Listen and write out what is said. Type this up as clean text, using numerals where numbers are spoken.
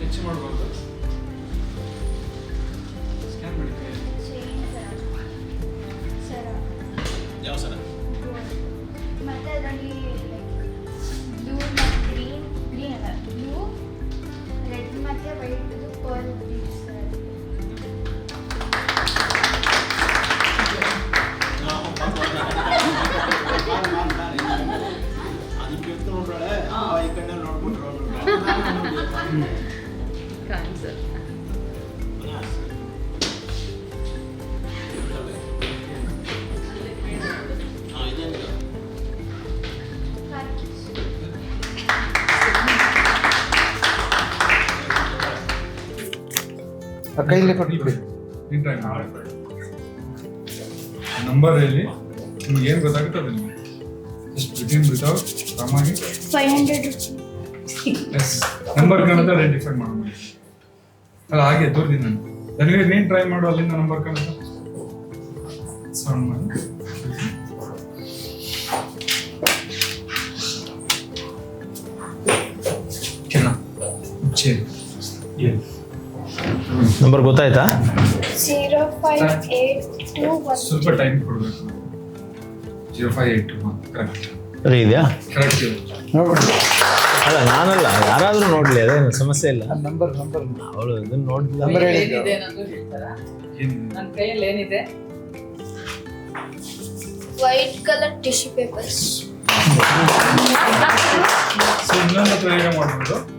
ಹೆಚ್ಚು ಮಾಡ್ಬಾರ್ದು. ಸ್ಕ್ಯಾನ್ ಮಾಡಿ. ಯಾವ ಸರ? ಮತ್ತೆ ಅದರಲ್ಲಿ ಬ್ಲೂ ಮತ್ತು ಗ್ರೀನ್ ಅಲ್ಲ ಬ್ಲೂ ರೆಡ್ ಮತ್ತು ವೈಟ್ ಪರ್ಲ್ ಅದಕ್ಕೆ ನೋಡ್ರೆ ಈ ಕಣ್ಣಲ್ಲಿ ನೋಡ್ಬಿಟ್ರು ಕ್ಯಾನ್ಸರ್. ಕೈಲೇ ಕೊಟ್ಬಿಡಿ. ನಂಬರ್ ಹೇಳಿ, ನಿಮ್ಗೆ ಏನು ಗೊತ್ತಾಗುತ್ತೆ ಅದು ನಿಮಗೆ ಜಸ್ಟ್ ಬಿಟ್ವೀನ್ ವಿತೌಟ್ ರಾಮಾಗಿ 500 rupees. ಎಸ್ ನಂಬರ್ ಕಾಣುತ್ತೆ ಐಡೆಂಟಿಫೈ ಮಾಡೋಣ. ಅಲ್ಲ ಹಾಗೆ ತೋರಿದ್ದೀನಿ ನಾನು ನನಗೆ ನೀನು ಟ್ರೈ ಮಾಡು, ಅಲ್ಲಿಂದ ನಂಬರ್ ಕಾಣುತ್ತೆ ಸೌಂಡ್ ಮಾಡಿ. ನಂಬರ್ ಗೊತ್ತಾಯ್ತಾ? 0582 ಸ್ವಲ್ಪ ಟೈಮ್ ಕೊಡಬೇಕು. 0582 ಕರೆಕ್ಟ್ ಸರಿ ಇದೆಯಾ? ಕರೆಕ್ಟ್ ನೋಡ್ಬಿಡಿ. ಅಲ್ಲ ನಾನಲ್ಲ, ಯಾರಾದರೂ ನೋಡಲಿ, ಅದೇನು ಸಮಸ್ಯೆ ಇಲ್ಲ. ನಂಬರ್ ಅವಳು ಇದನ್ನು ನೋಡಿಲ್ಲ. ನಂಬರ್ ಹೇಳಿ. ಏನಿದೆ ಅನ್ನೋದು ಹೇಳ್ತಾರಾ? ನನ್ನ ಕೈಯಲ್ಲಿ ಏನಿದೆ? White colour tissue papers. So ಇನ್ನೊಂದು ಪ್ರಯೋಗ ಮಾಡ್ಬೋದು.